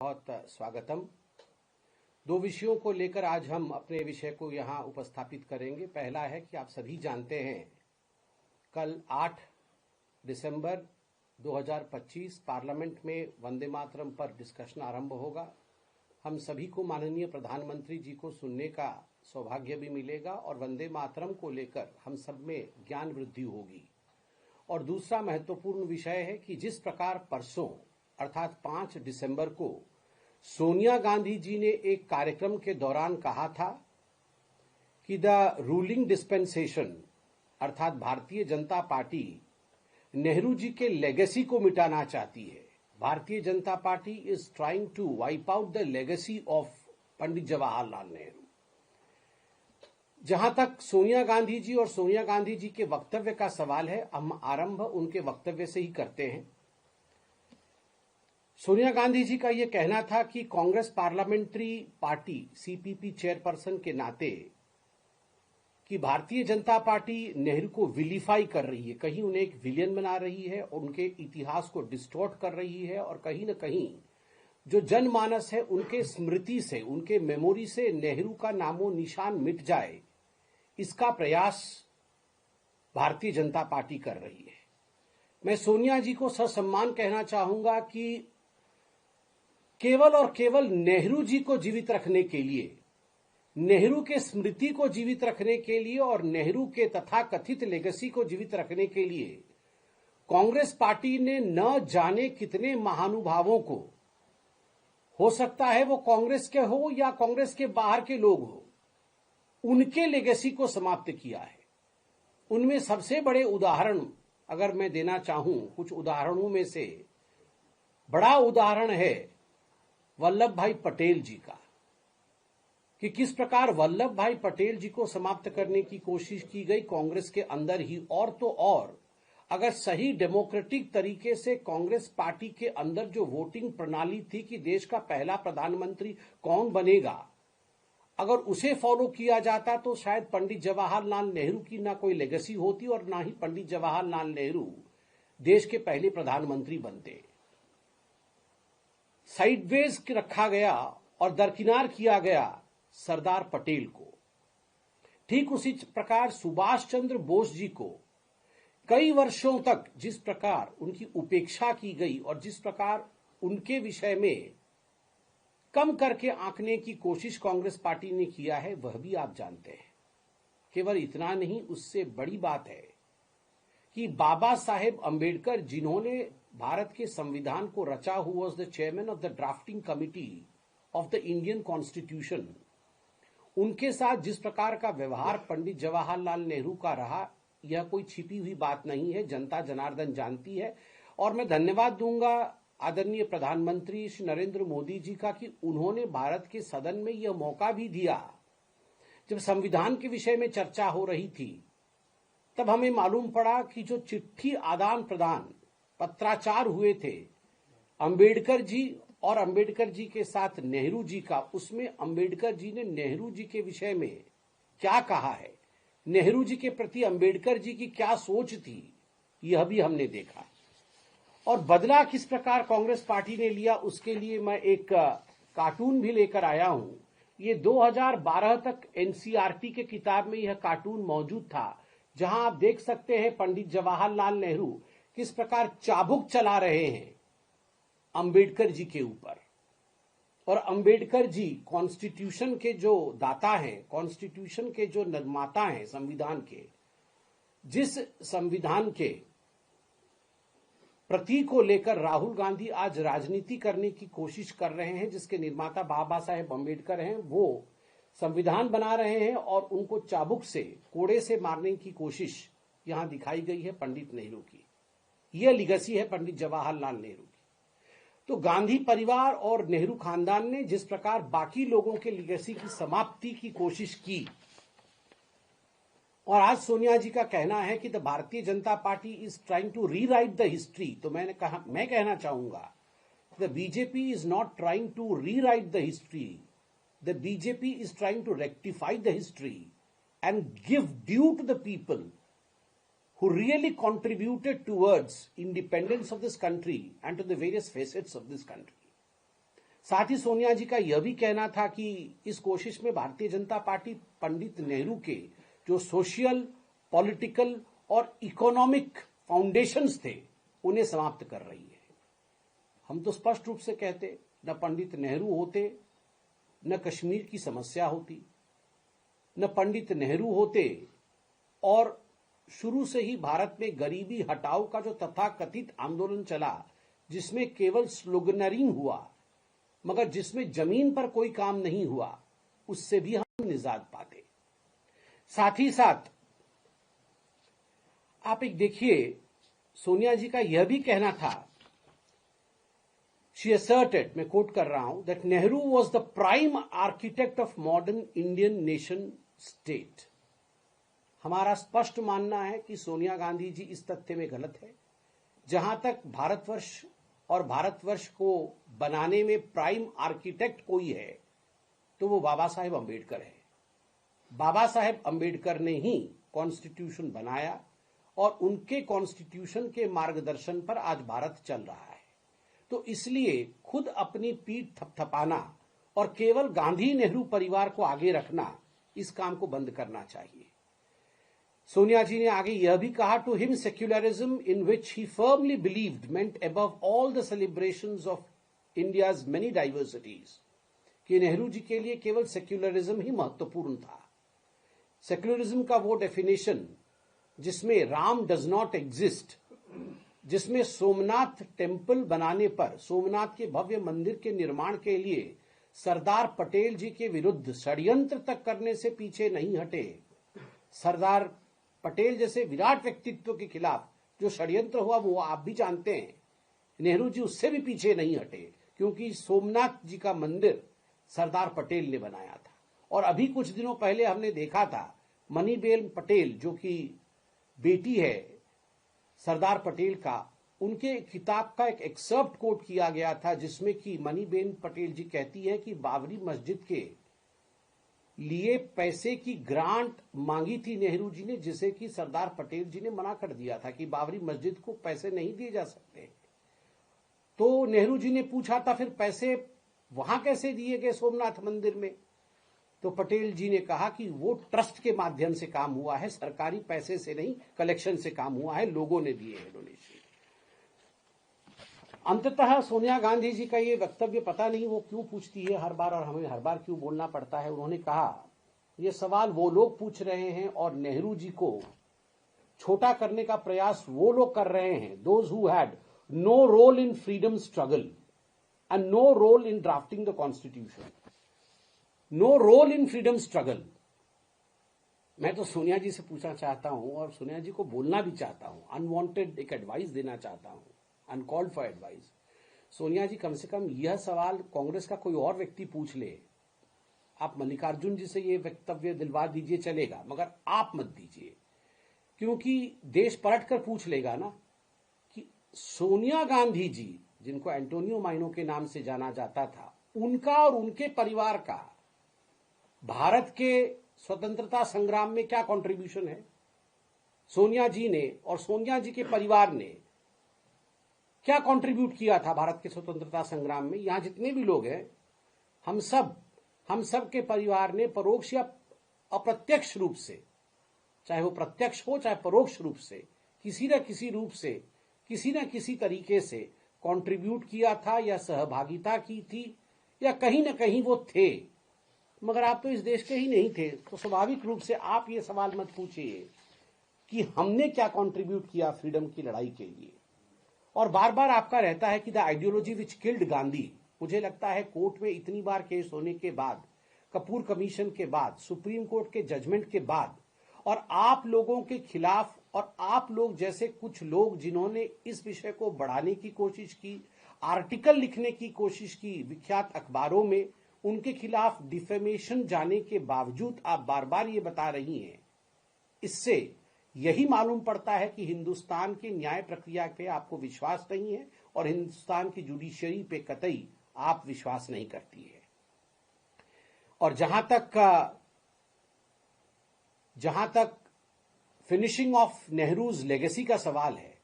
बहुत स्वागतम। दो विषयों को लेकर आज हम अपने विषय को यहाँ उपस्थापित करेंगे। पहला है कि आप सभी जानते हैं कल 8 दिसंबर 2025 पार्लियामेंट में वंदे मातरम पर डिस्कशन आरंभ होगा। हम सभी को माननीय प्रधानमंत्री जी को सुनने का सौभाग्य भी मिलेगा और वंदे मातरम को लेकर हम सब में ज्ञान वृद्धि होगी। और दूसरा महत्वपूर्ण विषय है कि जिस प्रकार परसों अर्थात 5 दिसंबर को सोनिया गांधी जी ने एक कार्यक्रम के दौरान कहा था कि द रूलिंग डिस्पेंसेशन अर्थात भारतीय जनता पार्टी नेहरू जी के लेगेसी को मिटाना चाहती है। Bharatiya Janata party is trying to wipe out the legacy of Pandit Jawaharlal Nehru. जहां तक सोनिया गांधी जी और सोनिया गांधी जी के वक्तव्य का सवाल है, हम आरंभ उनके वक्तव्य से ही करते हैं। सोनिया गांधी जी का यह कहना था कि Congress parliamentary party CPP chairperson के नाते कि भारतीय जनता पार्टी नेहरू को विलीफाई कर रही है, कहीं उन्हें एक विलेन बना रही है, उनके इतिहास को डिस्टॉर्ट कर रही है और कहीं न कहीं जो जनमानस है उनके स्मृति से, उनके मेमोरी से नेहरू का नामो निशान मिट जाए, इसका प्रयास भारतीय जनता पार्टी कर रही है। मैं सोनिया जी को ससम्मान कहना चाहूंगा कि केवल और केवल नेहरू जी को जीवित रखने के लिए, नेहरू के स्मृति को जीवित रखने के लिए और नेहरू के तथाकथित लेगेसी को जीवित रखने के लिए कांग्रेस पार्टी ने न जाने कितने महानुभावों को, हो सकता है वो कांग्रेस के हो या कांग्रेस के बाहर के लोग हो, उनके लेगेसी को समाप्त किया है। उनमें सबसे बड़े उदाहरण अगर मैं देना चाहूं, कुछ उदाहरणों में से बड़ा उदाहरण है वल्लभ भाई पटेल जी का, कि किस प्रकार वल्लभ भाई पटेल जी को समाप्त करने की कोशिश की गई कांग्रेस के अंदर ही। और तो और अगर सही डेमोक्रेटिक तरीके से कांग्रेस पार्टी के अंदर जो वोटिंग प्रणाली थी कि देश का पहला प्रधानमंत्री कौन बनेगा, अगर उसे फॉलो किया जाता तो शायद पंडित जवाहरलाल नेहरू की ना कोई लेगेसी होती और ना ही पंडित जवाहरलाल नेहरू देश के पहले प्रधानमंत्री बनते। साइडवेज रखा गया और दरकिनार किया गया सरदार पटेल को। ठीक उसी प्रकार सुभाष चंद्र बोस जी को कई वर्षों तक जिस प्रकार उनकी उपेक्षा की गई और जिस प्रकार उनके विषय में कम करके आंकने की कोशिश कांग्रेस पार्टी ने किया है, वह भी आप जानते हैं। केवल इतना नहीं, उससे बड़ी बात है कि बाबा साहेब अंबेडकर जिन्होंने भारत के संविधान को रचा, who was the chairman of the drafting committee of the Indian constitution, उनके साथ जिस प्रकार का व्यवहार पंडित जवाहरलाल नेहरू का रहा, यह कोई छिपी हुई बात नहीं है, जनता जनार्दन जानती है। और मैं धन्यवाद दूंगा आदरणीय प्रधानमंत्री श्री नरेंद्र मोदी जी का कि उन्होंने भारत के सदन में यह मौका भी दिया। जब संविधान के विषय में चर्चा हो रही थी तब हमें मालूम पड़ा कि जो चिट्ठी आदान प्रदान पत्राचार हुए थे अंबेडकर जी और अंबेडकर जी के साथ नेहरू जी का, उसमें अंबेडकर जी ने नेहरू जी के विषय में क्या कहा है, नेहरू जी के प्रति अंबेडकर जी की क्या सोच थी, यह भी हमने देखा। और बदला किस प्रकार कांग्रेस पार्टी ने लिया, उसके लिए मैं एक कार्टून भी लेकर आया हूं। ये 2012 तक एनसीईआरटी के किताब में यह कार्टून मौजूद था, जहां आप देख सकते हैं पंडित जवाहरलाल नेहरू किस प्रकार चाबुक चला रहे हैं अंबेडकर जी के ऊपर। और अंबेडकर जी कॉन्स्टिट्यूशन के जो दाता हैं, कॉन्स्टिट्यूशन के जो निर्माता हैं संविधान के, जिस संविधान के प्रतीक को लेकर राहुल गांधी आज राजनीति करने की कोशिश कर रहे हैं, जिसके निर्माता बाबा साहेब अंबेडकर हैं, वो संविधान बना रहे हैं और उनको चाबुक से, कोड़े से मारने की कोशिश यहां दिखाई गई है पंडित नेहरू की। यह लीगेसी है पंडित जवाहरलाल नेहरू की। तो गांधी परिवार और नेहरू खानदान ने जिस प्रकार बाकी लोगों के लीगेसी की समाप्ति की कोशिश की, और आज सोनिया जी का कहना है कि the Bharatiya Janata party is trying to rewrite the history, तो मैं कहना चाहूंगा the BJP is not trying to rewrite the history, the BJP is trying to rectify the history and give due to the people who really contributed towards independence of this country and to the various facets of this country. साथ ही सोनिया जी का यह भी कहना था कि इस कोशिश में भारतीय जनता पार्टी पंडित नेहरू के जो सोशल, पॉलिटिकल और इकोनॉमिक फाउंडेशंस थे उन्हें समाप्त कर रही है। हम तो स्पष्ट रूप से कहते, न पंडित नेहरू होते, न कश्मीर की समस्या होती, न पंडित नेहरू होते, और शुरू से ही भारत में गरीबी हटाओ का जो तथाकथित आंदोलन चला, जिसमें केवल स्लोगनरिंग हुआ मगर जिसमें जमीन पर कोई काम नहीं हुआ, उससे भी हम निजात पाते। साथ ही साथ आप एक देखिए, सोनिया जी का यह भी कहना था, शी asserted, मैं कोट कर रहा हूं, that Nehru was the prime architect of modern Indian nation state। हमारा स्पष्ट मानना है कि सोनिया गांधी जी इस तथ्य में गलत है। जहां तक भारतवर्ष और भारतवर्ष को बनाने में प्राइम आर्किटेक्ट कोई है तो वो बाबा साहेब अंबेडकर है। बाबा साहेब अंबेडकर ने ही कॉन्स्टिट्यूशन बनाया और उनके कॉन्स्टिट्यूशन के मार्गदर्शन पर आज भारत चल रहा है। तो इसलिए खुद अपनी पीठ थपथपाना और केवल गांधी नेहरू परिवार को आगे रखना, इस काम को बंद करना चाहिए। सोनिया जी ने आगे यह भी कहा, to him secularism in which he firmly believed meant above all the celebrations of India's many diversities, कि नेहरू जी के लिए केवल सेक्युलरिज्म ही महत्वपूर्ण था। सेक्युलरिज्म का वो डेफिनेशन जिसमें राम डज नॉट एग्जिस्ट, जिसमें सोमनाथ टेम्पल बनाने पर, सोमनाथ के भव्य मंदिर के निर्माण के लिए सरदार पटेल जी के विरुद्ध षड्यंत्र तक करने से पीछे नहीं हटे। सरदार पटेल जैसे विराट व्यक्तित्व के खिलाफ जो षड्यंत्र हुआ वो आप भी जानते हैं। नेहरू जी उससे भी पीछे नहीं हटे, क्योंकि सोमनाथ जी का मंदिर सरदार पटेल ने बनाया था। और अभी कुछ दिनों पहले हमने देखा था, मणिबेन पटेल जो कि बेटी है सरदार पटेल का, उनके किताब का एक एक्सर्प्ट कोट किया गया था, जिसमें कि मणिबेन पटेल जी कहती है कि बाबरी मस्जिद के लिए पैसे की ग्रांट मांगी थी नेहरू जी ने, जिसे कि सरदार पटेल जी ने मना कर दिया था कि बाबरी मस्जिद को पैसे नहीं दिए जा सकते। तो नेहरू जी ने पूछा था फिर पैसे वहां कैसे दिए गए सोमनाथ मंदिर में? तो पटेल जी ने कहा कि वो ट्रस्ट के माध्यम से काम हुआ है, सरकारी पैसे से नहीं, कलेक्शन से काम हुआ है, लोगों ने दिए हैं डोनेशन। अंततः सोनिया गांधी जी का ये वक्तव्य पता नहीं वो क्यों पूछती है हर बार और हमें हर बार क्यों बोलना पड़ता है। उन्होंने कहा ये सवाल वो लोग पूछ रहे हैं और नेहरू जी को छोटा करने का प्रयास वो लोग कर रहे हैं, those who had no role in freedom struggle and no role in drafting the constitution. No role in freedom struggle. मैं तो सोनिया जी से पूछना चाहता हूं और सोनिया जी को बोलना भी चाहता हूं, अनवांटेड एक एडवाइस देना चाहता हूं, अनकॉल्ड फॉर एडवाइस। सोनिया जी, कम से कम यह सवाल कांग्रेस का कोई और व्यक्ति पूछ ले, आप मल्लिकार्जुन जी से ये वक्तव्य दिलवा दीजिए चलेगा, मगर आप मत दीजिए, क्योंकि देश पलट कर पूछ लेगा ना कि सोनिया गांधी जी, जिनको एंटोनियो माइनो के नाम से जाना जाता था, उनका और उनके परिवार का भारत के स्वतंत्रता संग्राम में क्या कंट्रीब्यूशन है। सोनिया जी ने और सोनिया जी के परिवार ने क्या कंट्रीब्यूट किया था भारत के स्वतंत्रता संग्राम में। यहां जितने भी लोग हैं, हम सब के परिवार ने परोक्ष या अप्रत्यक्ष रूप से, चाहे वो प्रत्यक्ष हो चाहे परोक्ष रूप से, किसी न किसी रूप से, किसी न किसी तरीके से कंट्रीब्यूट किया था या सहभागिता की थी या कहीं ना कहीं वो थे। मगर आप तो इस देश के ही नहीं थे, तो स्वाभाविक रूप से आप ये सवाल मत पूछिए कि हमने क्या कंट्रीब्यूट किया फ्रीडम की लड़ाई के लिए। और बार बार आपका रहता है कि the ideology which killed Gandhi. मुझे लगता है कोर्ट में इतनी बार केस होने के बाद, कपूर कमीशन के बाद, सुप्रीम कोर्ट के जजमेंट के बाद, और आप लोगों के खिलाफ और आप लोग जैसे कुछ लोग जिन्होंने इस विषय को बढ़ाने की कोशिश की, आर्टिकल लिखने की कोशिश की विख्यात अखबारों में, उनके खिलाफ डिफेमेशन जाने के बावजूद आप बार बार ये बता रही हैं। इससे यही मालूम पड़ता है कि हिंदुस्तान की न्याय प्रक्रिया पे आपको विश्वास नहीं है और हिंदुस्तान की जुडिशरी पे कतई आप विश्वास नहीं करती है। और जहां तक फिनिशिंग ऑफ नेहरूज लेगेसी का सवाल है,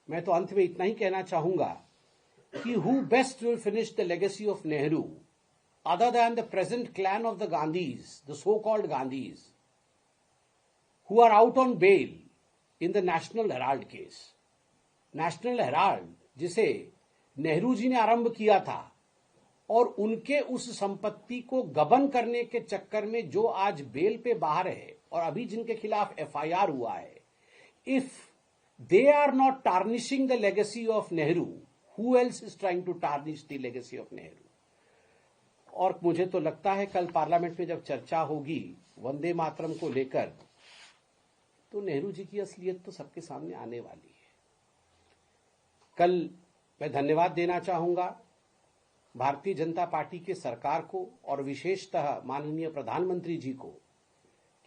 मैं तो अंत में इतना ही कहना चाहूंगा कि who best will finish the legacy of Nehru other than the present clan of the Gandhis, the so-called Gandhis, who are out on bail in the National Herald case. National Herald, जिसे नेहरू जी ने आरंभ किया था और उनके उस संपत्ति को गबन करने के चक्कर में जो आज बेल पे बाहर है और अभी जिनके खिलाफ एफआईआर हुआ है, if they are not tarnishing the legacy of Nehru, who else is trying to tarnish the legacy of Nehru? और मुझे तो लगता है कल पार्लियामेंट में जब चर्चा होगी वंदे मातरम को लेकर, तो नेहरू जी की असलियत तो सबके सामने आने वाली है। कल मैं धन्यवाद देना चाहूंगा भारतीय जनता पार्टी के सरकार को और विशेषतः माननीय प्रधानमंत्री जी को,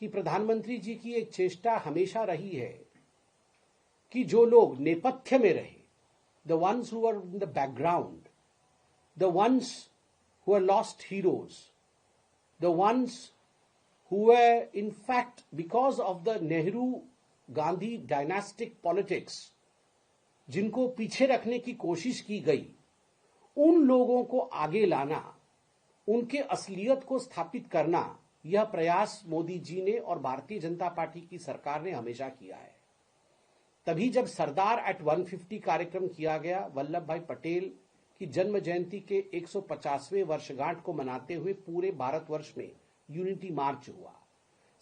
कि प्रधानमंत्री जी की एक चेष्टा हमेशा रही है कि जो लोग नेपथ्य में रहे, the ones who are in the background, the ones who are lost heroes, the ones who were in fact because of the Nehru-Gandhi dynastic politics, जिनको पीछे रखने की कोशिश की गई, उन लोगों को आगे लाना, उनके असलियत को स्थापित करना, यह प्रयास मोदी जी ने और भारतीय जनता पार्टी की सरकार ने हमेशा किया है। तभी जब सरदार एट 150 कार्यक्रम किया गया, वल्लभ भाई पटेल की जन्म जयंती के 150वें वर्षगांठ को मनाते हुए पूरे भारतवर्ष में यूनिटी मार्च हुआ।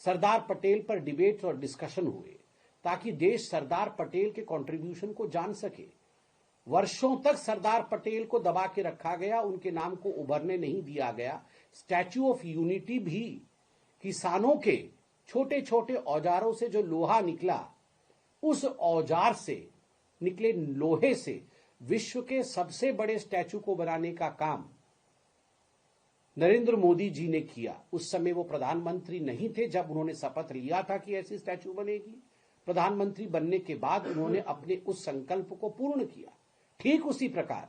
सरदार पटेल पर डिबेट और डिस्कशन हुए ताकि देश सरदार पटेल के कंट्रीब्यूशन को जान सके। वर्षों तक सरदार पटेल को दबा के रखा गया, उनके नाम को उभरने नहीं दिया गया। स्टैच्यू ऑफ यूनिटी भी किसानों के छोटे छोटे औजारों से जो लोहा निकला, उस औजार से निकले लोहे से विश्व के सबसे बड़े स्टैच्यू को बनाने का काम नरेंद्र मोदी जी ने किया। उस समय वो प्रधानमंत्री नहीं थे जब उन्होंने शपथ लिया था कि ऐसी स्टैच्यू बनेगी। प्रधानमंत्री बनने के बाद उन्होंने अपने उस संकल्प को पूर्ण किया। ठीक उसी प्रकार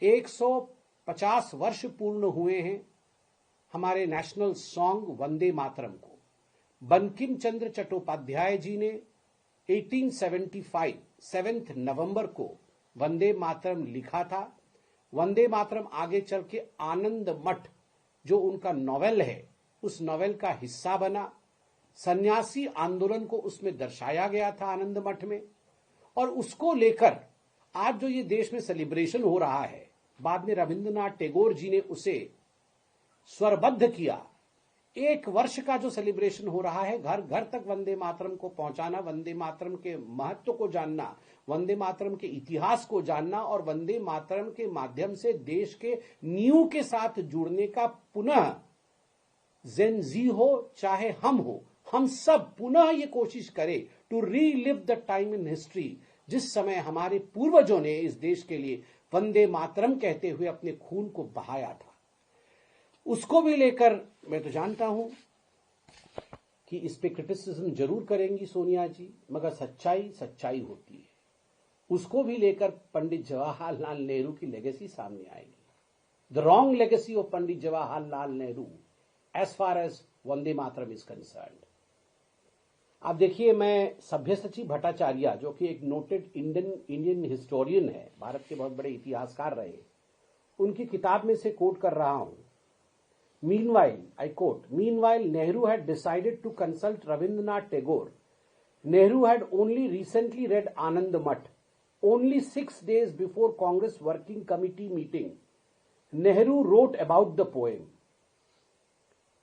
150 वर्ष पूर्ण हुए हैं हमारे नेशनल सॉन्ग वंदे मातरम को। बंकिम चंद्र चट्टोपाध्याय जी ने 1875 7 नवंबर को वंदे मातरम लिखा था। वंदे मातरम आगे चल के आनंद मठ जो उनका नॉवेल है, उस नॉवेल का हिस्सा बना। सन्यासी आंदोलन को उसमें दर्शाया गया था आनंद मठ में, और उसको लेकर आज जो ये देश में सेलिब्रेशन हो रहा है, बाद में रविंद्रनाथ टैगोर जी ने उसे स्वरबद्ध किया। 1 वर्ष का जो सेलिब्रेशन हो रहा है, घर घर तक वंदे मातरम को पहुंचाना, वंदे मातरम के महत्व को जानना, वंदे मातरम के इतिहास को जानना और वंदे मातरम के माध्यम से देश के नींव के साथ जुड़ने का पुनः जेन जी हो चाहे हम सब पुनः ये कोशिश करें to relive the time in history जिस समय हमारे पूर्वजों ने इस देश के लिए वंदे मातरम कहते हुए अपने खून को बहाया था। उसको भी लेकर मैं तो जानता हूं कि इस पे क्रिटिसिज्म जरूर करेंगी सोनिया जी, मगर सच्चाई सच्चाई होती है। उसको भी लेकर पंडित जवाहरलाल नेहरू की लेगेसी सामने आएगी। The wrong legacy of Pandit Jawaharlal Nehru as far as Vande Mataram is concerned. आप देखिए, मैं सभ्यसाची भट्टाचार्य जो कि एक नोटेड इंडियन हिस्टोरियन है, भारत के बहुत बड़े इतिहासकार रहे, उनकी किताब में से कोट कर रहा हूं। Meanwhile, I quote, meanwhile Nehru had decided to consult Rabindranath Tagore. Nehru had only recently read Anand Math. Only 6 days before Congress Working Committee meeting, Nehru wrote about the poem.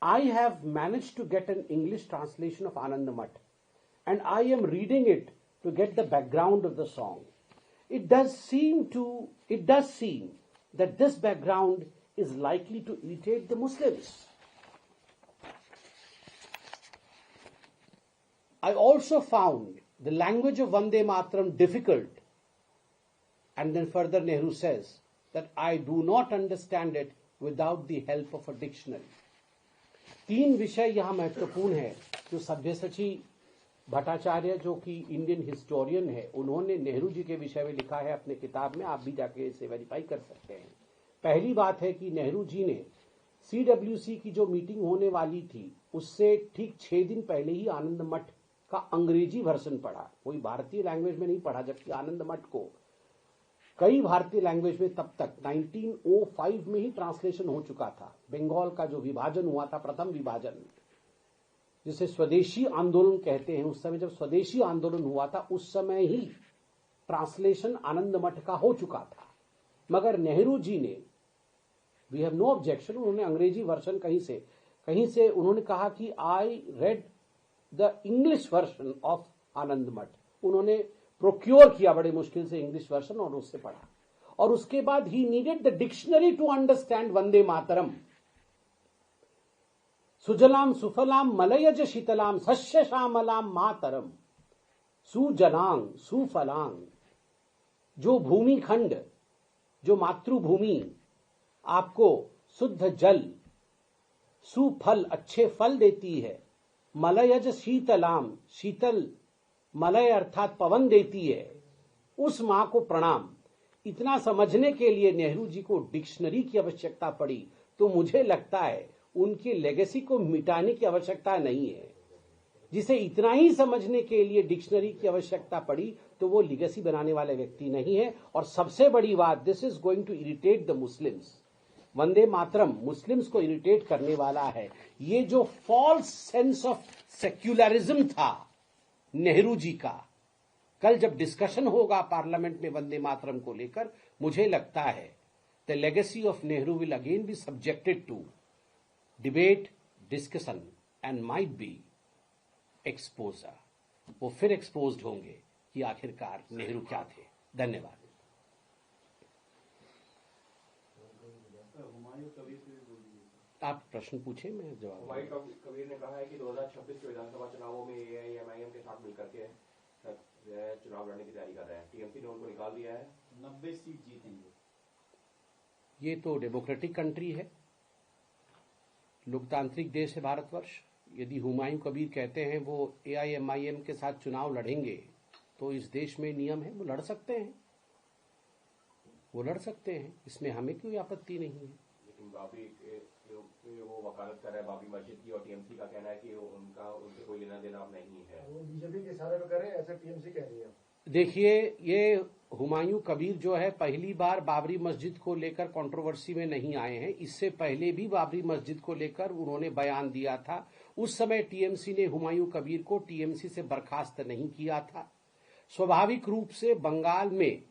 I have managed to get an English translation of Anand Math, and I am reading it to get the background of the song. It does seem that this background is likely to irritate the Muslims. I also found the language of Vande Mataram difficult, and then further Nehru says that I do not understand it without the help of a dictionary. 3 विषय यहाँ महत्वपूर्ण है जो सभ्यसाची भट्टाचार्य जो कि Indian historian है, उन्होंने नेहरू जी के विषय में लिखा है अपने किताब में। आप भी जाके इसे वेरीफाई कर सकते हैं। पहली बात है कि नेहरू जी ने CWC की जो मीटिंग होने वाली थी उससे ठीक 6 दिन पहले ही आनंद मठ का अंग्रेजी वर्जन पढ़ा, कोई भारतीय लैंग्वेज में नहीं पढ़ा, जबकि आनंद मठ को कई भारतीय लैंग्वेज में तब तक 1905 में ही ट्रांसलेशन हो चुका था। बंगाल का जो विभाजन हुआ था, प्रथम विभाजन, जिसे स्वदेशी आंदोलन कहते हैं, उस समय जब स्वदेशी आंदोलन हुआ था उस समय ही ट्रांसलेशन आनंद मठ का हो चुका था। मगर नेहरू जी ने, वी हैव नो ऑब्जेक्शन, उन्होंने अंग्रेजी वर्जन कहीं से उन्होंने कहा कि I read the English version of Anand Math. उन्होंने प्रोक्योर किया बड़े मुश्किल से इंग्लिश वर्जन और उससे पढ़ा, और उसके बाद he needed the dictionary to understand Vande Mataram. सुजलाम सुफलाम मलयज शीतलाम सस्य श्यामलाम मातरम सुजलांग सुफलांग। जो भूमि खंड, जो मातृभूमि आपको शुद्ध जल, सुफल अच्छे फल देती है, मलयज शीतलाम शीतल मलय अर्थात पवन देती है, उस मां को प्रणाम। इतना समझने के लिए नेहरू जी को डिक्शनरी की आवश्यकता पड़ी, तो मुझे लगता है उनकी लेगेसी को मिटाने की आवश्यकता नहीं है। जिसे इतना ही समझने के लिए डिक्शनरी की आवश्यकता पड़ी तो वो लेगेसी बनाने वाले व्यक्ति नहीं है। और सबसे बड़ी बात, this is going to irritate the Muslims. Vande Mataram Muslims को इरिटेट करने वाला है। ये जो फॉल्स सेंस ऑफ सेक्युलरिज्म था नेहरू जी का, कल जब डिस्कशन होगा पार्लियामेंट में वंदे मातरम को लेकर, मुझे लगता है the legacy of Nehru will again be subjected to debate, discussion and might be exposure. वो फिर एक्सपोज्ड होंगे कि आखिरकार नेहरू क्या थे। धन्यवाद। आप प्रश्न पूछे, मैं जवाब। हुमायूं कबीर ने कहा है कि 2026 के विधानसभा चुनावों में एआईएमआईएम के साथ मिलकर के चुनाव लड़ने की तैयारी कर रहे हैं। टीएमसी ने उनको निकाल दिया है, 90 सीट जीतेंगे। ये तो डेमोक्रेटिक कंट्री है, लोकतांत्रिक देश है भारतवर्ष। यदि हुमायूं कबीर कहते हैं वो एआईएमआईएम के साथ चुनाव लड़ेंगे, तो इस देश में नियम है, वो लड़ सकते हैं, वो लड़ सकते हैं, इसमें हमें कोई आपत्ति नहीं है। लेकिन बाबरी वो वकालत कर रहा है बाबरी मस्जिद की, और टीएमसी का कहना है कि उनसे कोई लेना देना अब नहीं है। वो बीजेपी के इशारे पे कर रहे हैं, ऐसा टीएमसी कह रही है। देखिए, ये हुमायूं कबीर जो है पहली बार बाबरी मस्जिद को लेकर कंट्रोवर्सी में नहीं आए हैं। इससे पहले भी बाबरी मस्जिद को लेकर उन्होंने बयान दिया था। उस समय टीएमसी ने हुमायूं कबीर को टीएमसी से बर्खास्त नहीं किया था। स्वाभाविक रूप से बंगाल में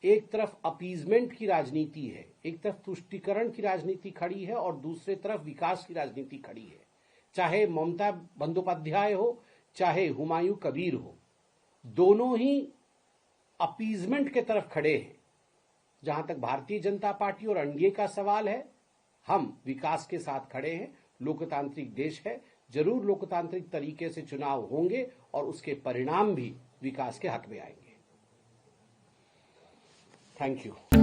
एक तरफ अपीजमेंट की राजनीति है, एक तरफ तुष्टीकरण की राजनीति खड़ी है और दूसरे तरफ विकास की राजनीति खड़ी है। चाहे ममता बंदोपाध्याय हो, चाहे हुमायूं कबीर हो, दोनों ही अपीजमेंट के तरफ खड़े हैं। जहां तक भारतीय जनता पार्टी और एनडीए का सवाल है, हम विकास के साथ खड़े हैं। लोकतांत्रिक देश है, जरूर लोकतांत्रिक तरीके से चुनाव होंगे और उसके परिणाम भी विकास के हक में आएंगे। Thank you.